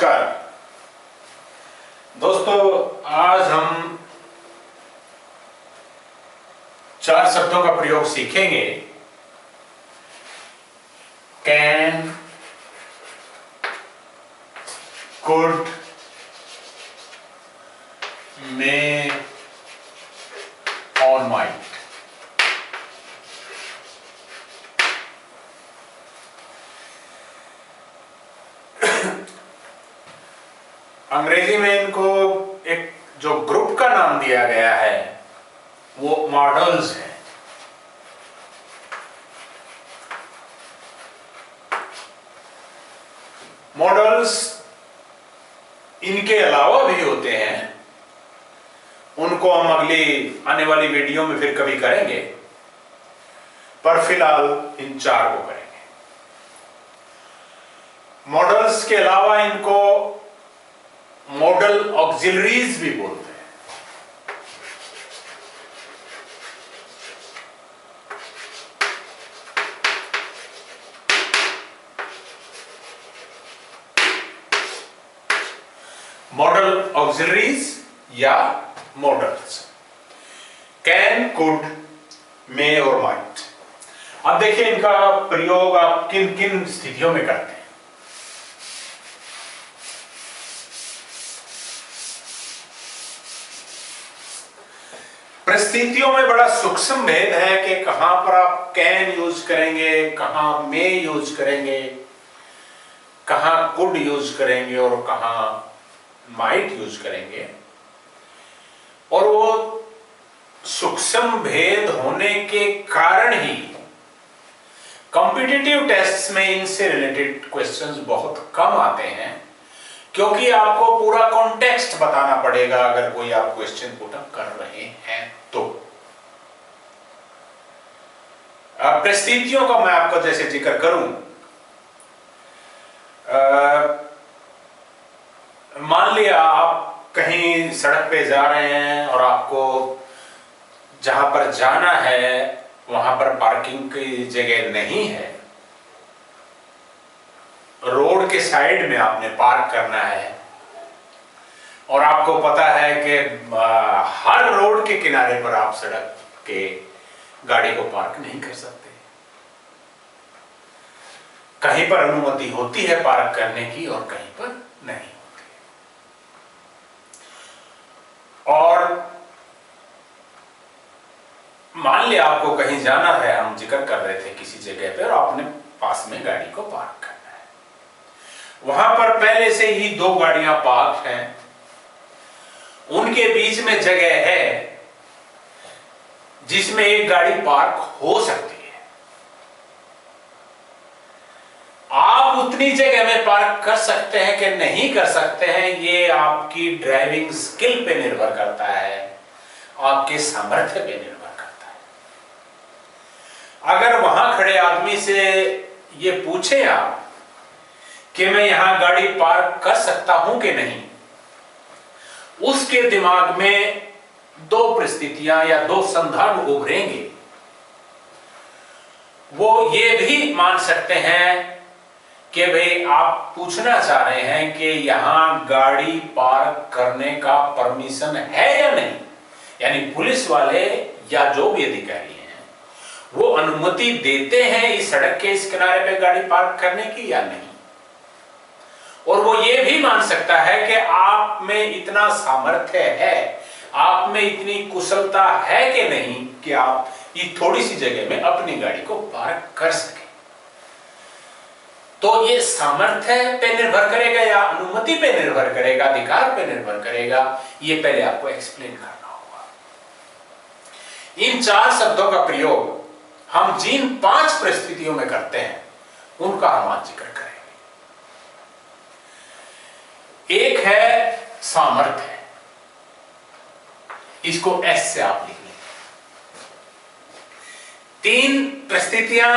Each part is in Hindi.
नमस्कार दोस्तों, आज हम 4 शब्दों का प्रयोग सीखेंगे। कैन, कुड, मे और माइट। अंग्रेजी में इनको एक जो ग्रुप का नाम दिया गया है वो मॉडल्स है। मॉडल्स इनके अलावा भी होते हैं, उनको हम अगली आने वाली वीडियो में फिर कभी करेंगे, पर फिलहाल इन 4 को करेंगे। मॉडल्स के अलावा इनको मॉडल ऑक्सिलरीज भी बोलते हैं। मॉडल ऑक्सिलरीज या मॉडल्स कैन, कुड, मे और माइट। अब देखिए इनका प्रयोग आप किन किन स्थितियों में करते हैं। परिस्थितियों में बड़ा सूक्ष्म भेद है कि कहां पर आप कैन यूज करेंगे, कहां मे यूज करेंगे, कहां कुड यूज करेंगे और कहां माइट यूज करेंगे। और वो सूक्ष्म भेद होने के कारण ही कॉम्पिटिटिव टेस्ट्स में इनसे रिलेटेड क्वेश्चंस बहुत कम आते हैं, क्योंकि आपको पूरा कॉन्टेक्स्ट बताना पड़ेगा अगर कोई आप क्वेश्चन पुट अप कर रहे हैं तो। परिस्थितियों का मैं आपको जैसे जिक्र करूं, मान लिया आप कहीं सड़क पे जा रहे हैं और आपको जहां पर जाना है वहां पर पार्किंग की जगह नहीं है, रोड के साइड में आपने पार्क करना है और आपको पता है कि हर रोड के किनारे पर आप सड़क के गाड़ी को पार्क नहीं कर सकते। कहीं पर अनुमति होती है पार्क करने की और कहीं पर नहीं होती। और मान लिया आपको कहीं जाना है, हम जिक्र कर रहे थे किसी जगह पे, और आपने पास में गाड़ी को पार्क करना है। वहां पर पहले से ही 2 गाड़ियां पार्क हैं, उनके बीच में जगह है जिसमें एक गाड़ी पार्क हो सकती है। आप उतनी जगह में पार्क कर सकते हैं कि नहीं कर सकते हैं, ये आपकी ड्राइविंग स्किल पे निर्भर करता है, आपके सामर्थ्य पे निर्भर करता है। अगर वहां खड़े आदमी से ये पूछे आप कि मैं यहां गाड़ी पार्क कर सकता हूं कि नहीं, उसके दिमाग में 2 परिस्थितियां या 2 संदर्भ उभरेंगे। वो ये भी मान सकते हैं कि भाई आप पूछना चाह रहे हैं कि यहां गाड़ी पार्क करने का परमिशन है या नहीं, यानी पुलिस वाले या जो भी अधिकारी हैं वो अनुमति देते हैं इस सड़क के इस किनारे पे गाड़ी पार्क करने की या नहीं। और वो ये भी मान सकता है कि आप में इतना सामर्थ्य है, आप में इतनी कुशलता है कि नहीं कि आप ये थोड़ी सी जगह में अपनी गाड़ी को पार्क कर सके। तो ये सामर्थ्य पे निर्भर करेगा या अनुमति पे निर्भर करेगा, अधिकार पे निर्भर करेगा, ये पहले आपको एक्सप्लेन करना होगा। इन 4 शब्दों का प्रयोग हम जिन 5 परिस्थितियों में करते हैं उनका हम आज जिक्र करेंगे। एक है सामर्थ्य, इसको एस से आप लिख लें। 3 परिस्थितियां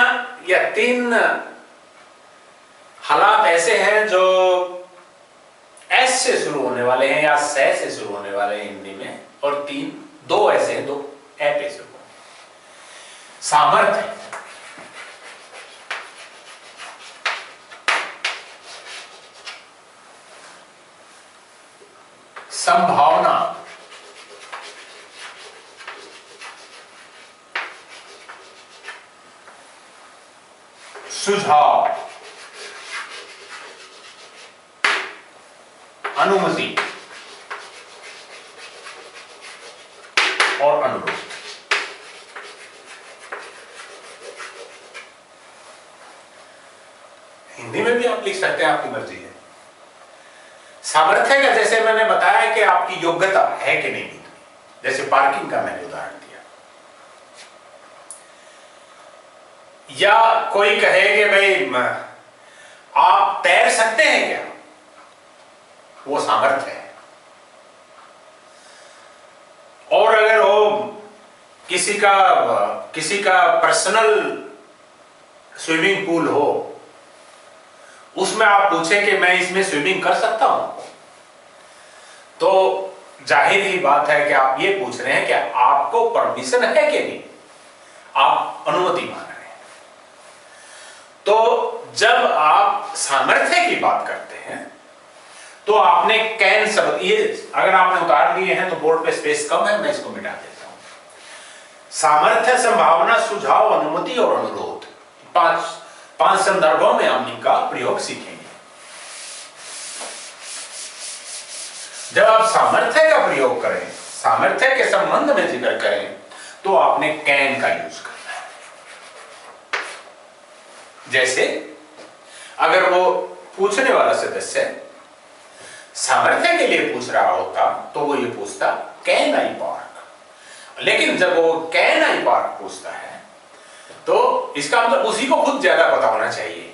या 3 हालात ऐसे हैं जो एस से शुरू होने वाले हैं या से शुरू होने वाले हैं हिंदी में, और 2 ऐसे हैं 2 ए पे शुरू होंगे। सामर्थ्य, संभावना सुझाव अनुमति और अनुरोध। हिंदी में भी आप लिख सकते हैं, आपकी मर्जी है। सामर्थ्य का जैसे मैंने बताया कि आपकी योग्यता है कि नहीं, जैसे पार्किंग का मैंने उदाहरण दिया, या कोई कहे कि भाई आप तैर सकते हैं क्या, वो सामर्थ्य है। और अगर वो किसी का पर्सनल स्विमिंग पूल हो, उसमें आप पूछें कि मैं इसमें स्विमिंग कर सकता हूं, तो जाहिर ही बात है कि आप ये पूछ रहे हैं कि आपको परमिशन है कि नहीं, आप अनुमति मांग रहे हैं। तो जब आप सामर्थ्य की बात करते हैं तो आपने कैन शब्द, ये अगर आपने उतार लिए हैं तो बोर्ड पे स्पेस कम है, मैं इसको मिटा देता हूं। सामर्थ्य, संभावना, सुझाव, अनुमति और अनुरोध, पांच संदर्भों में हम इनका प्रयोग सीखेंगे। जब आप सामर्थ्य का प्रयोग करें, सामर्थ्य के संबंध में जिक्र करें, तो आपने कैन का यूज करना है। जैसे अगर वो पूछने वाला सदस्य सामर्थ्य के लिए पूछ रहा होता तो वो ये पूछता कैन आई पार्क, लेकिन जब वो कैन आई पार्क पूछता है तो इसका मतलब उसी को खुद ज्यादा पता होना चाहिए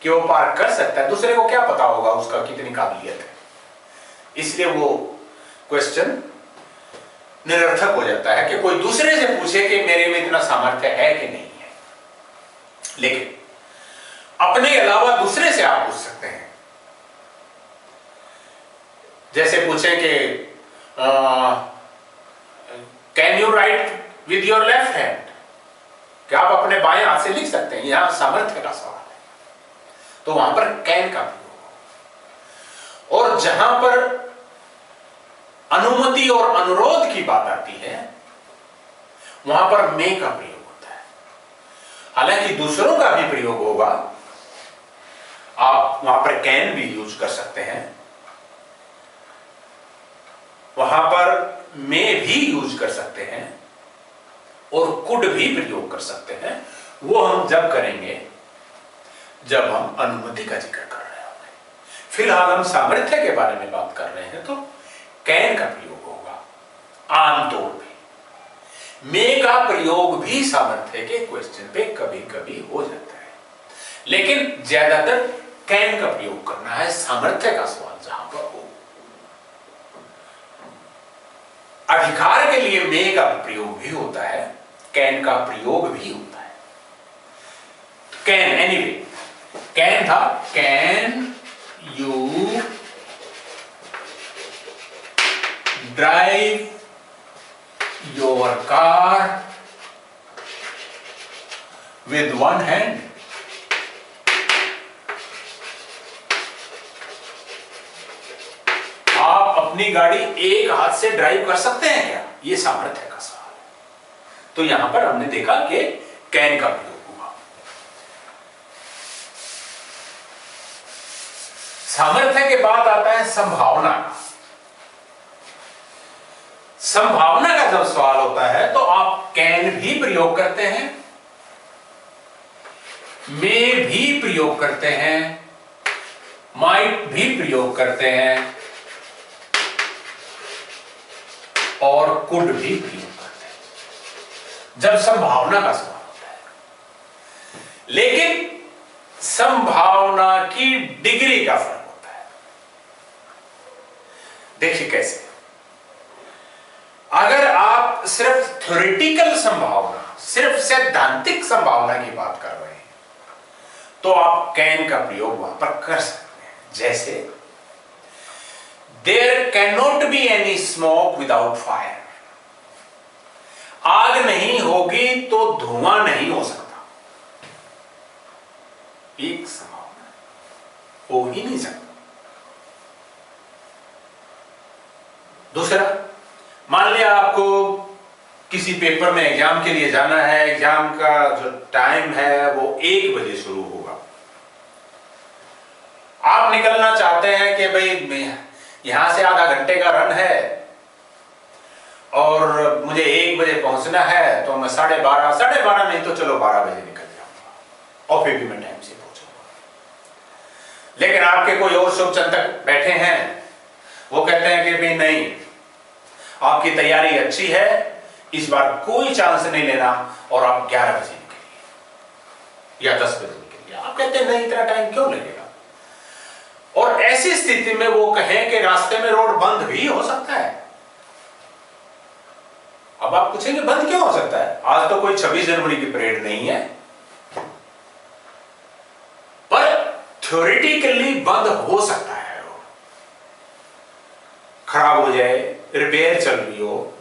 कि वो पार्क कर सकता है, दूसरे को क्या पता होगा उसका कितनी काबिलियत है। इसलिए वो क्वेश्चन निरर्थक हो जाता है कि कोई दूसरे से पूछे कि मेरे में इतना सामर्थ्य है कि नहीं है। लेकिन अपने अलावा दूसरे से आप पूछ सकते हैं। जैसे पूछे कि can you right with your left hand, क्या आप अपने बाएं हाथ से लिख सकते हैं, यहां सामर्थ्य का सवाल है, तो वहां पर कैन का प्रयोग। और जहां पर अनुमति और अनुरोध की बात आती है वहां पर मे का प्रयोग होता है। हालांकि दूसरों का भी प्रयोग होगा, आप वहां पर कैन भी यूज कर सकते हैं, वहां पर मे भी यूज कर सकते हैं और कुड भी प्रयोग कर सकते हैं। वो हम जब करेंगे जब हम अनुमति का जिक्र कर रहे होंगे। फिलहाल हम सामर्थ्य के बारे में बात कर रहे हैं तो कैन का प्रयोग होगा आमतौर पे। मे का प्रयोग भी सामर्थ्य के क्वेश्चन पे कभी कभी हो जाता है, लेकिन ज्यादातर कैन का प्रयोग करना है सामर्थ्य का सवाल जहां पर हो। अधिकार के लिए मे का प्रयोग भी होता है, कैन का प्रयोग भी होता है। कैन एनीवे, कैन था can you drive your car with one hand. आप अपनी गाड़ी एक हाथ से ड्राइव कर सकते हैं क्या, यह सामर्थ्य का सवाल है। तो यहां पर हमने देखा कि कैन का प्रयोग हुआ। सामर्थ्य के बाद आता है संभावना का। संभावना का जब सवाल होता है तो आप कैन भी प्रयोग करते हैं, मे भी प्रयोग करते हैं, माइट भी प्रयोग करते हैं और कुड भी प्रयोग करते हैं जब संभावना का सवाल होता है। लेकिन संभावना की डिग्री का फर्क होता है। देखिए कैसे, अगर आप सिर्फ थ्योरेटिकल संभावना, सिर्फ सैद्धांतिक संभावना की बात कर रहे हैं तो आप कैन का प्रयोग वहां पर कर सकते हैं। जैसे there can not be any smoke without fire, आग नहीं होगी तो धुआं नहीं हो सकता। एक संभावना हो ही नहीं सकता। दूसरा, मान लिया आपको किसी पेपर में एग्जाम के लिए जाना है, एग्जाम का जो टाइम है वो 1 बजे शुरू होगा। आप निकलना चाहते हैं कि भाई यहां से आधा घंटे का रन है और मुझे 1 बजे पहुंचना है, तो मैं 12:30 नहीं तो चलो 12 बजे निकल जाऊंगा और फिर भी मैं टाइम से पहुंचूंगा। लेकिन आपके कोई और शुभचिंतक बैठे हैं, वो कहते हैं कि भाई नहीं, आपकी तैयारी अच्छी है, इस बार कोई चांस नहीं लेना और आप 11 बजे निकलिए या 10 बजे निकलिए। आप कहते हैं नहीं, इतना टाइम क्यों लगेगा? और ऐसी स्थिति में वो कहें कि रास्ते में रोड बंद भी हो सकता है। अब आप पूछेंगे बंद क्यों हो सकता है? आज तो कोई 26 जनवरी की परेड नहीं है, पर थ्योरेटिकली बंद हो सकता है। रोड खराब हो जाए, रिपेयर चल रही हो,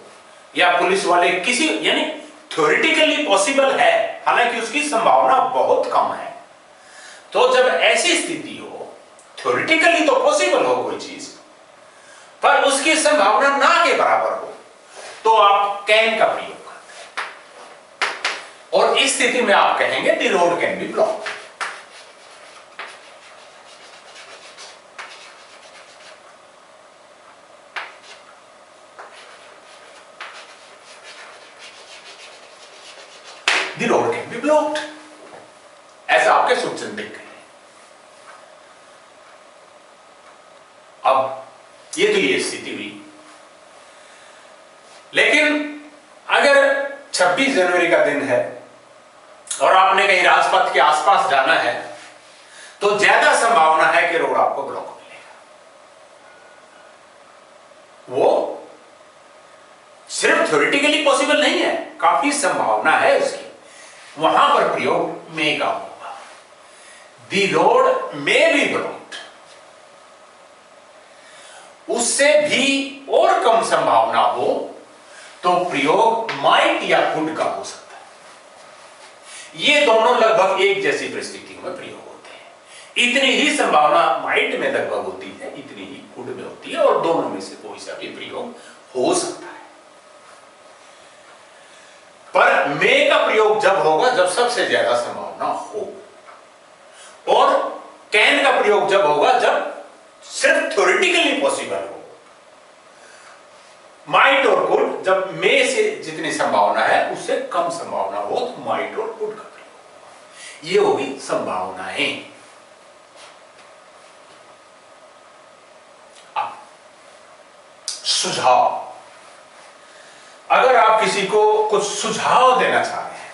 या पुलिस वाले किसी, यानी थ्योरेटिकली पॉसिबल है, हालांकि उसकी संभावना बहुत कम है। तो जब ऐसी स्थिति हो, थ्योरेटिकली तो पॉसिबल हो कोई चीज, पर उसकी संभावना ना के बराबर हो, तो आप कैन का प्रयोग करते हैं और इस स्थिति में आप कहेंगे the road can be blocked. The road can be blocked, ऐसा आपके शुभचिंतक कहें। अब ये स्थिति हुई। लेकिन अगर 26 जनवरी का दिन है और आपने कहीं राजपथ के आसपास जाना है, तो ज्यादा संभावना है कि रोड आपको ब्लॉक मिलेगा। वो सिर्फ थ्योरेटिकली पॉसिबल नहीं है, काफी संभावना है उसकी। वहां पर प्रयोग मे का होगा, the road may be blocked. उससे भी और कम संभावना हो तो प्रयोग माइट या कुड का हो सकता है। ये दोनों लगभग एक जैसी परिस्थितियों में प्रयोग होते हैं। इतनी ही संभावना माइट में लगभग होती है, इतनी ही कुड में होती है, और दोनों में से कोई सा भी प्रयोग हो सकता है। पर मे का प्रयोग जब होगा जब सबसे ज्यादा संभावना हो, और कैन का प्रयोग जब होगा जब सिर्फ थ्योरेटिकली पॉसिबल हो। माइट और कुड जब मे से जितनी संभावना है उससे कम संभावना हो तो माइट और कुड का प्रयोग। ये होगी संभावनाएं। अब सुझाव, अगर आप किसी को कुछ सुझाव देना चाह रहे हैं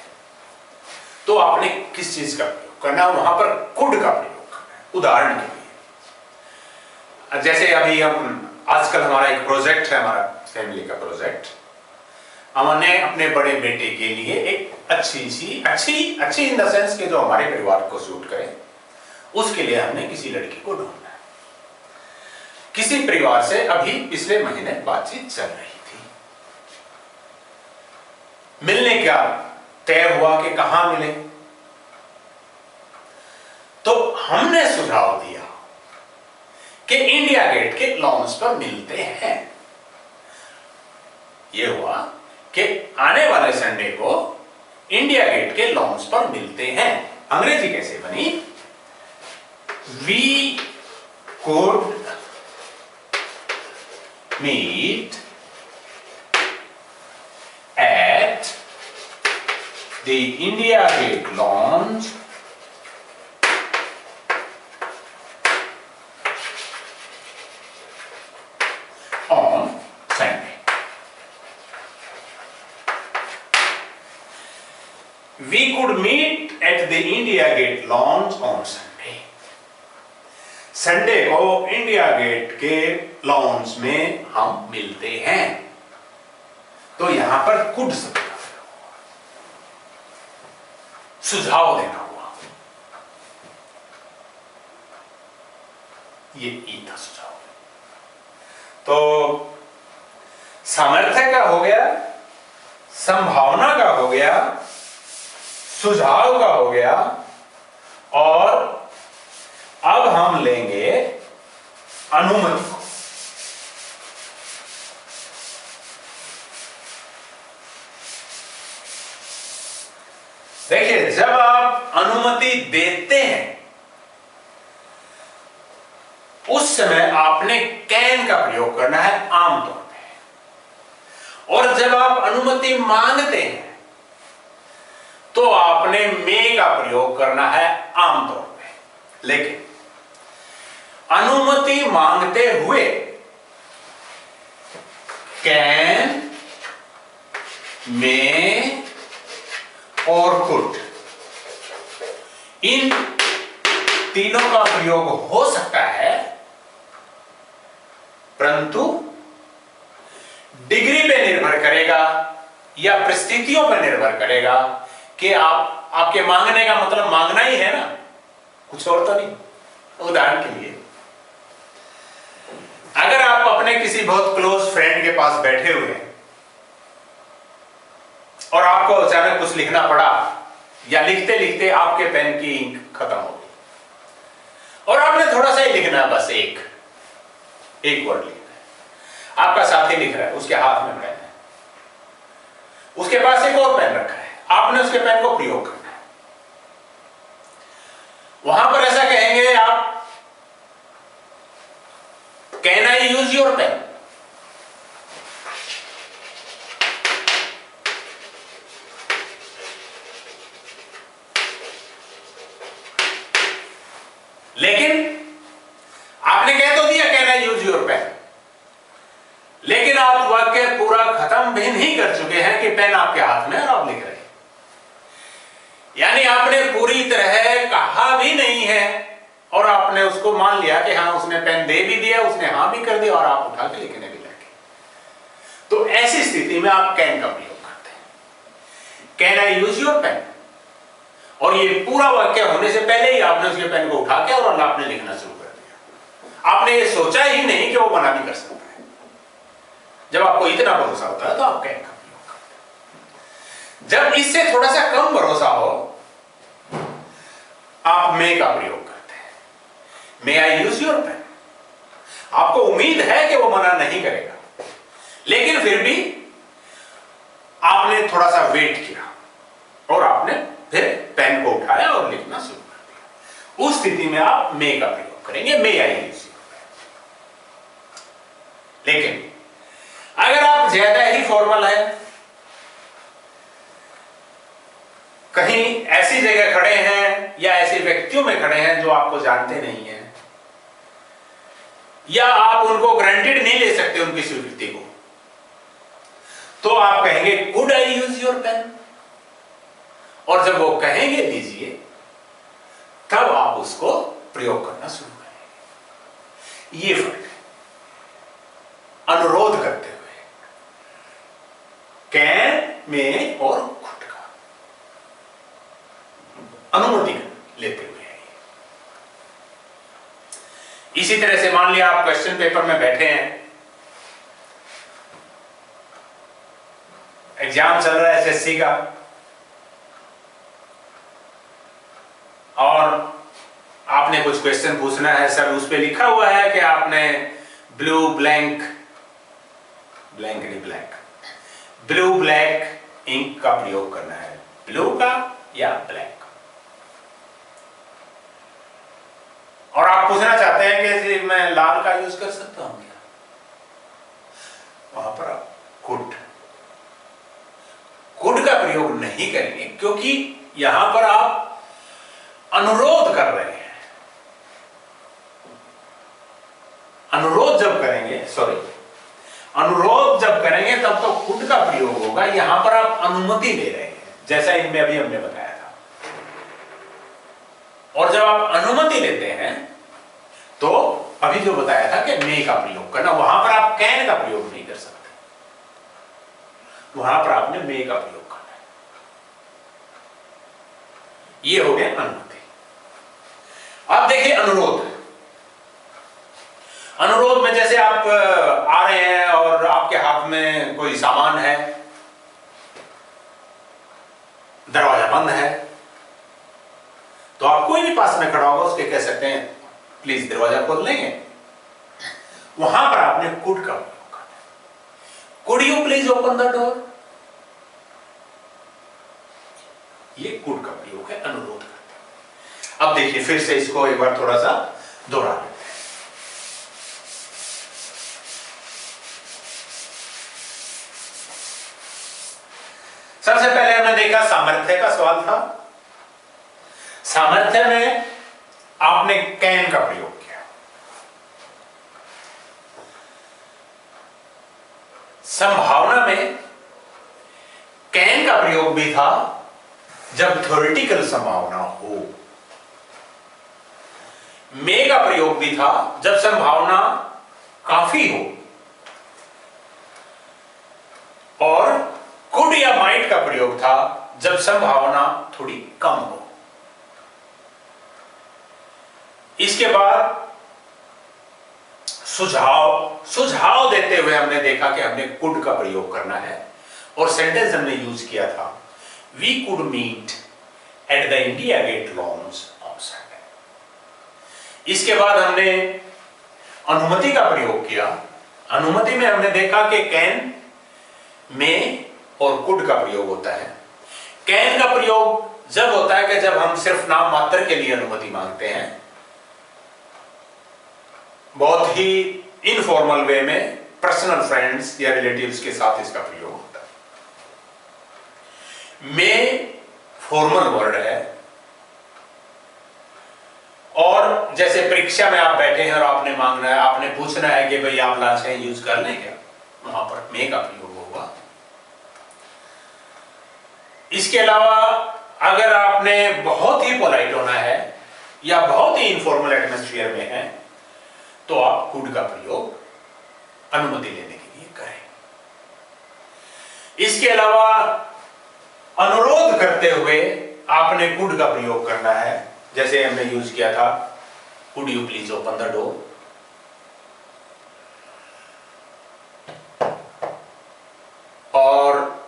तो आपने किस चीज का प्रयोग करना है? वहां पर कुड का प्रयोग करना है। उदाहरण के लिए, जैसे अभी हम आजकल हमारा एक प्रोजेक्ट है, हमारा फैमिली का प्रोजेक्ट, हमने अपने बड़े बेटे के लिए एक अच्छी इन द सेंस के जो हमारे परिवार को सूट करे, उसके लिए हमने किसी लड़की को ढूंढना है। किसी परिवार से अभी पिछले महीने बातचीत चल रही थी, मिलने का तय हुआ कि कहां मिले। तो हमने सुझाव दिया कि इंडिया गेट के लॉन्च पर मिलते हैं। यह हुआ कि आने वाले संडे को इंडिया गेट के लॉन्च पर मिलते हैं। अंग्रेजी कैसे बनी? We could meet at the India Gate launch on Sunday. We could meet at the India Gate launch on Sunday. Sunday को इंडिया गेट के लॉन्च में हम मिलते हैं। तो यहां पर कुड शब्द सुझाव देना हुआ, ये ई था सुझाव। तो सामर्थ्य का हो गया, संभावना का हो गया, सुझाव का हो गया, और अब हम लेंगे अनुमति को। देखिए, जब आप अनुमति देते हैं उस समय आपने कैन का प्रयोग करना है आमतौर पे, और जब आप अनुमति मांगते हैं तो आपने मे का प्रयोग करना है आमतौर पे। लेकिन अनुमति मांगते हुए कैन, मे और कुड, इन तीनों का प्रयोग हो सकता है, परंतु डिग्री पे निर्भर करेगा या परिस्थितियों पर निर्भर करेगा कि आपके मांगने का मतलब मांगना ही है ना, कुछ और तो नहीं। उदाहरण के लिए, अगर आप अपने किसी बहुत क्लोज फ्रेंड के पास बैठे हुए हैं और आपको अचानक कुछ लिखना पड़ा, या लिखते लिखते आपके पेन की इंक खत्म हो गई और आपने थोड़ा सा ही लिखना है, बस एक वर्ड लिखना है। आपका साथी लिख रहा है, उसके हाथ में पेन है, उसके पास एक और पेन रखा है, आपने उसके पेन को प्रयोग करना है। वहां पर ऐसा कहेंगे आप, can I use your pen? लेकिन आपने कह तो दिया can I use your pen, लेकिन आप वाक्य पूरा खत्म भी नहीं कर चुके हैं कि पेन आपके हाथ में और आप लिख रहे हैं। यानी आपने पूरी तरह कहा भी नहीं है और आपने उसको मान लिया कि हाँ उसने पेन दे भी दिया, उसने हाँ भी कर दिया और आप उठा के लिखने भी लगे। तो ऐसी स्थिति में आप कैन का प्रयोग करते हैं, can I use your pen, और ये पूरा वाक्य होने से पहले ही आपने उसके पेन को उठा के और आपने लिखना शुरू कर दिया। आपने ये सोचा ही नहीं कि वो मना भी कर सकता है। जब आपको इतना भरोसा होता है तो आप कैन का प्रयोग करते हैं। जब इससे थोड़ा सा कम भरोसा हो, आप मे का प्रयोग करते हैं, मे आई यूज योर पेन। आपको उम्मीद है कि वो मना नहीं करेगा, लेकिन फिर भी आपने थोड़ा सा वेट किया और आपने फिर पेन को उठाया और लिखना शुरू कर दिया। उस स्थिति में आप मे का प्रयोग करेंगे, मे आई यूज योर पेन। लेकिन अगर आप ज्यादा ही फॉर्मल है, कहीं ऐसी जगह खड़े हैं या ऐसे व्यक्तियों में खड़े हैं जो आपको जानते नहीं हैं, या आप उनको ग्रांटेड नहीं ले सकते उनकी स्वीकृति को, तो आप कहेंगे could I use your pen, और जब वो कहेंगे लीजिए, तब आप उसको प्रयोग करना शुरू करेंगे। ये फर्क है अनुरोध करते हुए कैन, में और कुड का, अनुमति लेते हुए है। इसी तरह से मान लिया आप क्वेश्चन पेपर में बैठे हैं, एग्जाम चल रहा है एसएससी का, और आपने कुछ क्वेश्चन पूछना है। सर उस पे लिखा हुआ है कि आपने ब्लू ब्लैंक इंक का प्रयोग करना है, ब्लू का या ब्लैक का, और आप पूछना चाहते हैं कि मैं लाल का यूज कर सकता हूं क्या? वहां पर आप कुड का प्रयोग नहीं करेंगे, क्योंकि यहां पर आप अनुरोध कर रहे हैं। अनुरोध जब करेंगे तब तो कुड का प्रयोग होगा। यहां पर आप अनुमति ले रहे हैं, जैसा इनमें अभी हमने बताया था। और जब आप अनुमति लेते हैं तो अभी जो बताया था कि मे का प्रयोग करना, वहां पर आप कैन का प्रयोग नहीं कर सकते, वहां पर आपने मे का प्रयोग करना है। ये हो गया अनुमति। अब देखिए अनुरोध में जैसे आप आ रहे हैं और आपके हाथ में कोई सामान है, दरवाजा बंद है, तो आप कोई भी पास में खड़ा होगा उसके कह सकते हैं प्लीज दरवाजा खोल लेंगे। वहां पर आपने कुड का प्रयोग करना है, could you please open the door. ये कुड का प्रयोग है, अनुरोध करते हैं। अब देखिए फिर से इसको एक बार थोड़ा सा दोहरा लेते हैं। सबसे पहले हमने देखा सामर्थ्य का सवाल था। सामर्थ्य में आपने कैन का प्रयोग किया। संभावना में कैन का प्रयोग भी था जब थ्योरेटिकल संभावना हो। मे का प्रयोग भी था जब संभावना काफी हो। और कुड या माइट का प्रयोग था जब संभावना थोड़ी कम हो। इसके बाद सुझाव देते हुए हमने देखा कि हमने कुड का प्रयोग करना है और सेंटेंस हमने यूज किया था, we could meet at the India Gate lunch on Sunday. इसके बाद हमने अनुमति का प्रयोग किया। अनुमति में हमने देखा कि कैन, में और कुड का प्रयोग होता है। कैन का प्रयोग जब होता है कि जब हम सिर्फ नाम मात्र के लिए अनुमति मांगते हैं, बहुत ही इनफॉर्मल वे में पर्सनल फ्रेंड्स या रिलेटिव्स के साथ इसका प्रयोग होता है। में फॉर्मल वर्ड है और जैसे परीक्षा में आप बैठे हैं और आपने मांगना है, आपने पूछना है कि भाई आप लाशें यूज कर लें क्या, वहां पर में का प्रयोग होगा। इसके अलावा अगर आपने बहुत ही पोलाइट होना है या बहुत ही इनफॉर्मल एटमॉस्फेयर में है तो आप कुड का प्रयोग अनुमति लेने के लिए करें। इसके अलावा अनुरोध करते हुए आपने कुड का प्रयोग करना है, जैसे हमने यूज किया था, could you please open the door. और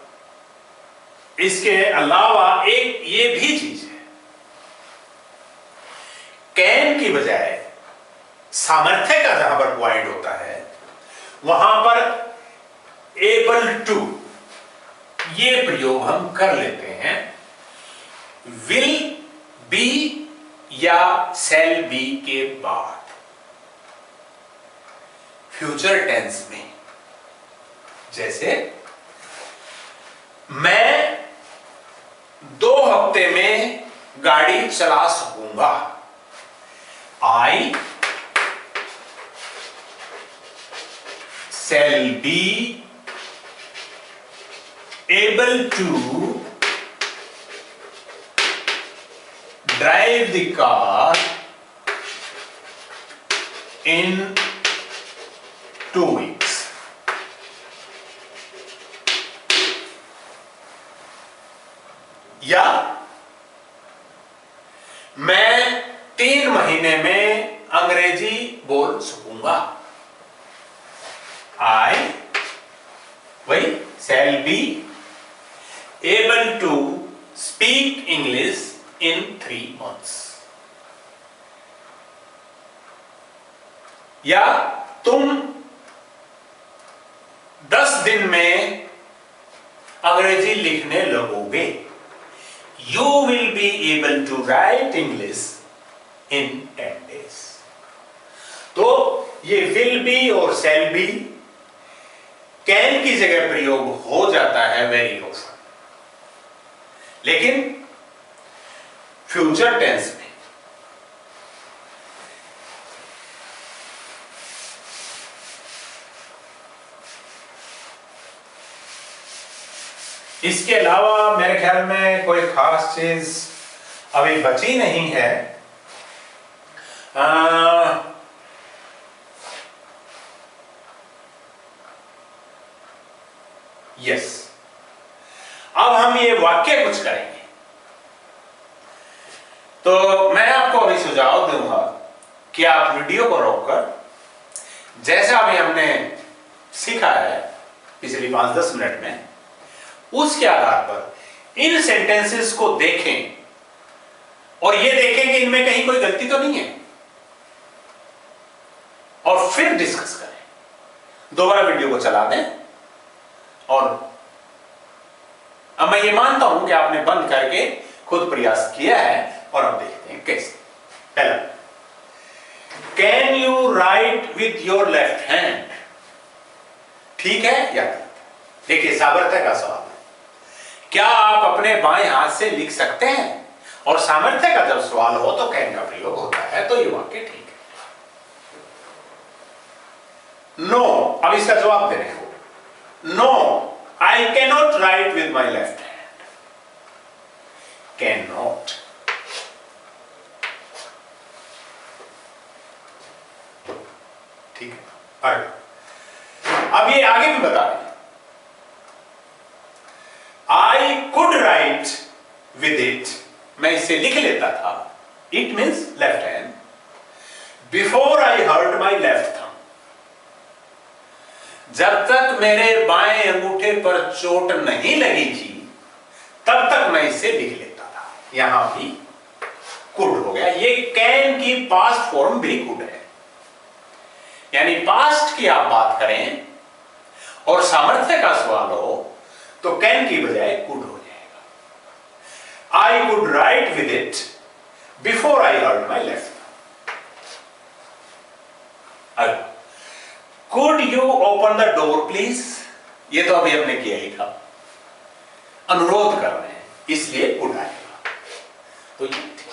इसके अलावा एक ये भी चीज है, कैन की बजाय सामर्थ्य का जहां पर पॉइंट होता है वहां पर एबल टू ये प्रयोग हम कर लेते हैं विल बी या शैल बी के बाद फ्यूचर टेंस में। जैसे मैं 2 हफ्ते में गाड़ी चला सकूंगा, आई shall be able to drive the car in 2 weeks। या मैं 3 महीने में अंग्रेजी बोल सकूंगा, I shall be able to speak English in 3 months। या तुम 10 दिन में अंग्रेजी लिखने लगोगे, You will be able to write English in 10 days। तो ये will be और shall be कैन की जगह प्रयोग हो जाता है वेरी ऑफन, लेकिन फ्यूचर टेंस में इसके अलावा मेरे ख्याल में कोई खास चीज अभी बची नहीं है। यस, अब हम ये वाक्य कुछ करेंगे। तो मैं आपको अभी सुझाव दूंगा कि आप वीडियो को रोककर जैसा अभी हमने सीखा है पिछली 5-10 मिनट में, उसके आधार पर इन सेंटेंसेस को देखें और ये देखें कि इनमें कहीं कोई गलती तो नहीं है, और फिर डिस्कस करें। दोबारा वीडियो को चला दें और अब मैं ये मानता हूं कि आपने बंद करके खुद प्रयास किया है और अब देखते हैं कैसे। पहला, can you right with your left hand? ठीक है या गलत? देखिए सामर्थ्य का सवाल है, क्या आप अपने बाएं हाथ से लिख सकते हैं? और सामर्थ्य का जब सवाल हो तो कैन का प्रयोग होता है, तो ये वाक्य ठीक है। नो, अब इसका जवाब दे रहे हो। No, I can not write with my left hand. Can not. ठीक है। आगे, अब ये आगे भी बता रहे हैं, I could write with it, मैं इसे लिख लेता था, it means left hand, before I hurt my left thumb, जब तक मेरे बाएं अंगूठे पर चोट नहीं लगी थी तब तक मैं इसे लिख लेता था। यहां भी कुड हो गया। ये कैन की पास्ट फॉर्म भी कुड है, यानी पास्ट की आप बात करें और सामर्थ्य का सवाल हो तो कैन की बजाय कुड हो जाएगा। I could write with it before I hurt my left. Could you open the door please? ये तो अभी हमने किया ही था, अनुरोध कर रहे हैं इसलिए कुड आएगा, तो ये ठीक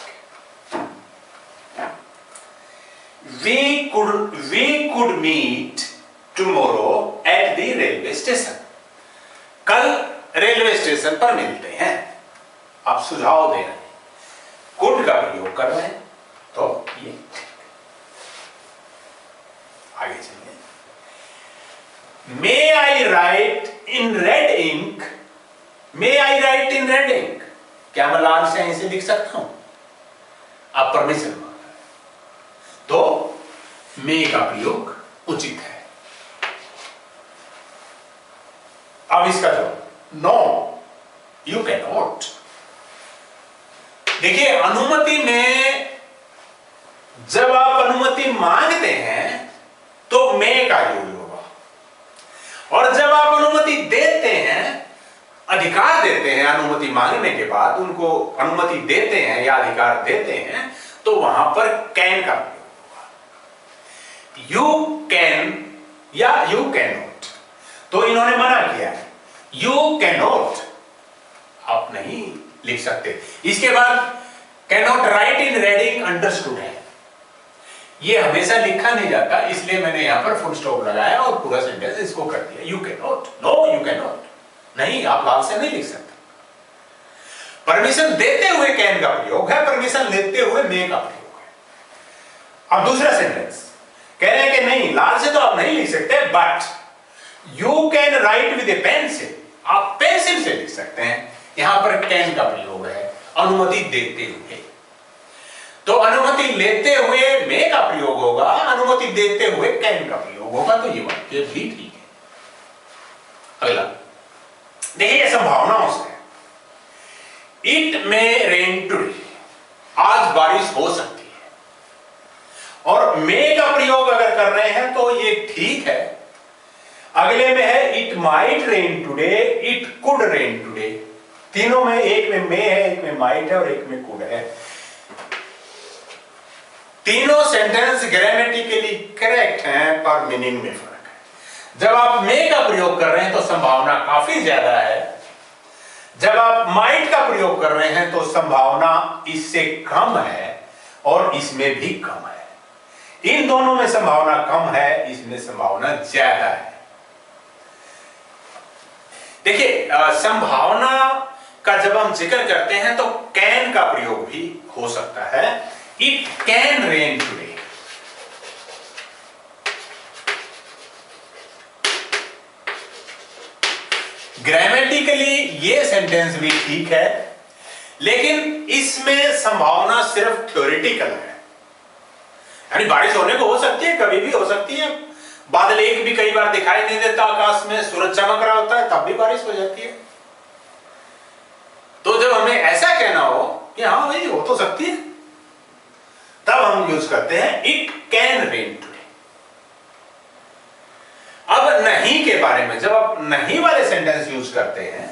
है। We could meet tomorrow at the railway station, कल रेलवे स्टेशन पर मिलते हैं। आप सुझाव दे रहे हैं, कुड का प्रयोग कर रहे हैं, तो ये आगे चलिए। May I write in red ink? May I write in red ink, क्या मैं लाल स्याही से लिख सकता हूं? आप परमिशन मांग रहे हैं, तो मे का प्रयोग उचित है। अब इसका जवाब, नो यू कैन नॉट। देखिए अनुमति में जब आप अनुमति मांगते हैं तो मैं का यूज होगा, और जब आप अनुमति देते हैं, अधिकार देते हैं, अनुमति मांगने के बाद उनको अनुमति देते हैं या अधिकार देते हैं, तो वहां पर कैन का प्रयोग होगा। यू कैन या यू कैन नॉट, तो इन्होंने मना किया है, यू कैन नॉट, आप नहीं लिख सकते। इसके बाद can not write in reading understood है, ये हमेशा लिखा नहीं जाता, इसलिए मैंने यहां पर फुल स्टॉप लगाया और पूरा सेंटेंस इसको कर दिया। You can not, no you can not, नहीं आप लाल से नहीं लिख सकते। परमिशन देते हुए कैन का प्रयोग है, परमिशन लेते हुए मे का प्रयोग है। अब दूसरा सेंटेंस कह रहे हैं कि नहीं लाल से तो आप नहीं लिख सकते, but you can write with A pencil, आप पेंसिल से लिख सकते हैं। यहां पर कैन का प्रयोग है, अनुमति देते हुए। तो अनुमति लेते हुए मे का प्रयोग होगा, अनुमति देते हुए कैन का प्रयोग होगा, तो ये वाक्य भी ठीक है। अगला देखिए संभावनाओं से, इट मे रेन टुडे, आज बारिश हो सकती है, और मे का प्रयोग अगर कर रहे हैं तो ये ठीक है। अगले में है it might rain today, it could rain today, तीनों में एक में मे है, एक में माइट है और एक में कुड है। तीनों सेंटेंस ग्रामेटिकली करेक्ट हैं, पर मीनिंग में फर्क है। जब आप मे का प्रयोग कर रहे हैं तो संभावना काफी ज्यादा है, जब आप माइट का प्रयोग कर रहे हैं तो संभावना इससे कम है और इसमें भी कम है। इन दोनों में संभावना कम है, इसमें संभावना ज्यादा है। देखिए संभावना का जब हम जिक्र करते हैं तो कैन का प्रयोग भी हो सकता है। It can rain today, grammatically ये सेंटेंस भी ठीक है, लेकिन इसमें संभावना सिर्फ थ्योरेटिकल है, यानी बारिश होने को हो सकती है, कभी भी हो सकती है। बादल एक भी कई बार दिखाई नहीं देता आकाश में, सूरज चमक रहा होता है तब भी बारिश हो जाती है। तो जब हमें ऐसा कहना हो कि हाँ भाई हो तो सकती है, तब हम यूज करते हैं इट कैन रेन टुडे। अब नहीं के बारे में, जब आप नहीं वाले सेंटेंस यूज करते हैं,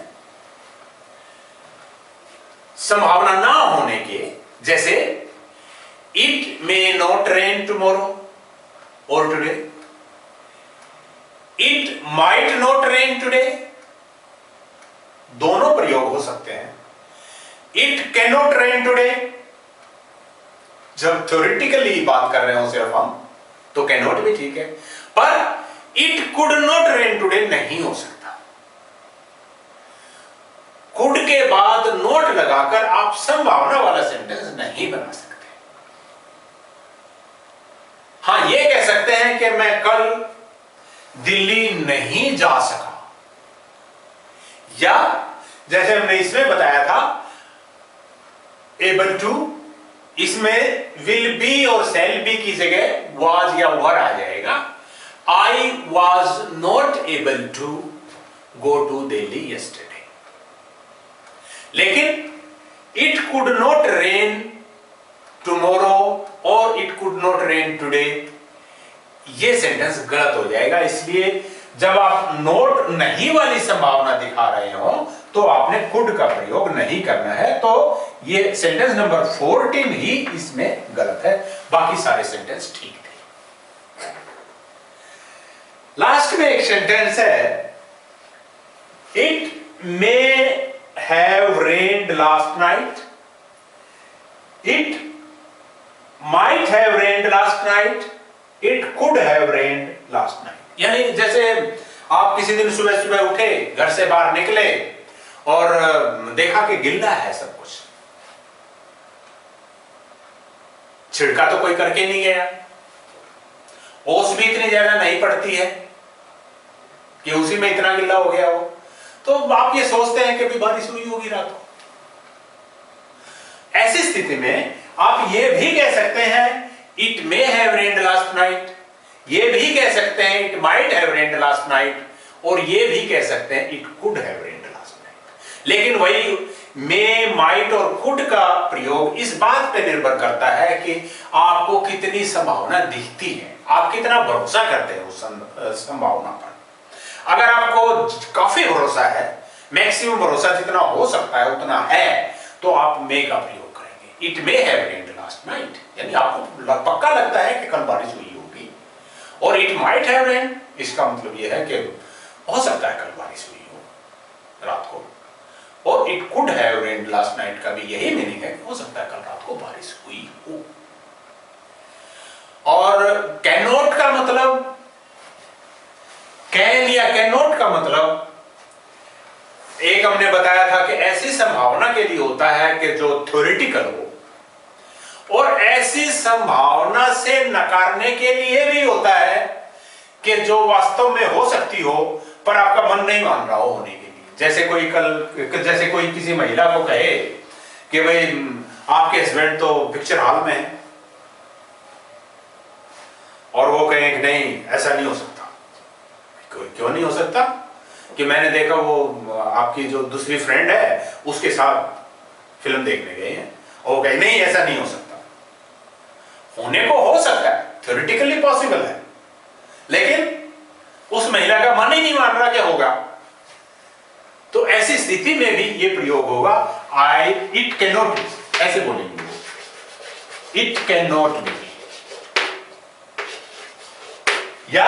संभावना ना होने के, जैसे it may not rain tomorrow और today, it might not rain today, दोनों प्रयोग हो सकते हैं। It can not rain today, जब थ्योरेटिकली बात कर रहे हो सिर्फ हम, तो कैन नॉट भी ठीक है, पर it could not rain today नहीं हो सकता। कुड के बाद नोट लगाकर आप संभावना वाला सेंटेंस नहीं बना सकते। हां, यह कह सकते हैं कि मैं कल दिल्ली नहीं जा सका, या जैसे हमने इसमें बताया था एबल टू, इसमें विल बी और शैल बी की जगह वाज या वर आ जाएगा। I was not able to go to Delhi yesterday, लेकिन it could not rain tomorrow और it could not rain today, यह सेंटेंस गलत हो जाएगा। इसलिए जब आप नोट नहीं वाली संभावना दिखा रहे हो तो आपने कुड का प्रयोग नहीं करना है। तो ये सेंटेंस नंबर 14 ही इसमें गलत है, बाकी सारे सेंटेंस ठीक थे। लास्ट में एक सेंटेंस है, it may have rained last night, it might have rained last night, it could have rained last night. यानी जैसे आप किसी दिन सुबह सुबह उठे, घर से बाहर निकले और देखा कि गिल्ला है सब कुछ, छिड़का तो कोई करके नहीं गया, ओस भी इतनी ज्यादा नहीं पड़ती है कि उसी में इतना गिल्ला हो गया हो, तो आप ये सोचते हैं कि भी बारिश हुई होगी रात को। ऐसी स्थिति में आप ये भी कह सकते हैं it may have rained last night, ये भी कह सकते हैं it might have rained last night, और ये भी कह सकते हैं it could have rained last night. लेकिन वही मे, माइट और कुड का प्रयोग इस बात पे निर्भर करता है कि आपको कितनी संभावना दिखती है, आप कितना भरोसा करते हैं उस संभावना पर। अगर आपको काफी भरोसा है, मैक्सिमम भरोसा जितना हो सकता है उतना है, तो आप मे का प्रयोग करेंगे। It may have rained last night, यानी आपको पक्का लगता है कि कल बारिश हुई होगी। और इट माइट हैव रेन्ड, इसका मतलब यह है कि हो सकता है कल बारिश हुई हो रात को। और it could have rained last night का भी यही मीनिंग है, हो सकता है कल रात को बारिश हुई हो। और कैन नॉट का मतलब, कैन या कैन नॉट का मतलब, एक हमने बताया था कि ऐसी संभावना के लिए होता है कि जो थ्योरेटिकल हो, और ऐसी संभावना से नकारने के लिए भी होता है कि जो वास्तव में हो सकती हो पर आपका मन नहीं मान रहा हो होने के लिए। जैसे कोई किसी महिला को कहे कि भाई आपके हस्बैंड तो पिक्चर हॉल में है, और वो कहे कि नहीं ऐसा नहीं हो सकता। क्यों नहीं हो सकता? कि मैंने देखा वो आपकी जो दूसरी फ्रेंड है उसके साथ फिल्म देखने गए हैं, और वो कहे नहीं ऐसा नहीं हो सकता। होने को हो सकता है, थ्योरेटिकली पॉसिबल है, लेकिन उस महिला का मन ही नहीं मान रहा क्या होगा। तो ऐसी स्थिति में भी ये प्रयोग होगा, इट कैन नॉट बी, ऐसे बोलेंगे वो, इट कैन नॉट बी, या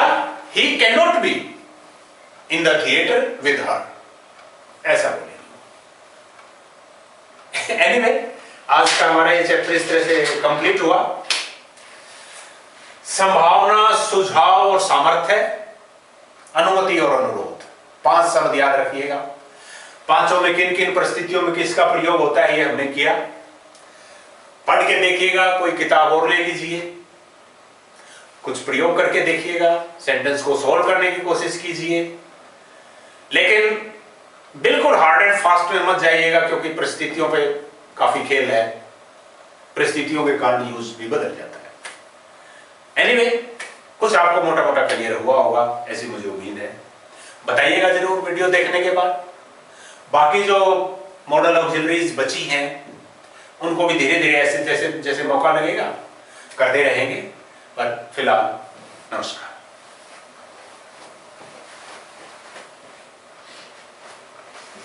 he can not be in the theatre with her, ऐसा बोलेंगे। एनीवे, आज का हमारा ये चैप्टर इस तरह से कंप्लीट हुआ। संभावना, सुझाव और सामर्थ्य, अनुमति और अनुरोध, 5 शब्द याद रखिएगा। पांचों में किन किन परिस्थितियों में किसका प्रयोग होता है ये हमने किया। पढ़ के देखिएगा, कोई किताब और ले लीजिए, कुछ प्रयोग करके देखिएगा, सेंटेंस को सॉल्व करने की कोशिश कीजिए, लेकिन बिल्कुल हार्ड एंड फास्ट में मत जाइएगा, क्योंकि परिस्थितियों पे काफी खेल है, परिस्थितियों के कारण यूज भी बदल जाता है। एनीवे, कुछ आपको मोटा मोटा क्लियर हुआ होगा, ऐसी मुझे उम्मीद है। बताइएगा जरूर वीडियो देखने के बाद। बाकी जो मॉडल ऑक्सिलरीज बची हैं उनको भी धीरे धीरे ऐसे जैसे जैसे मौका लगेगा करते रहेंगे। पर फिलहाल नमस्कार।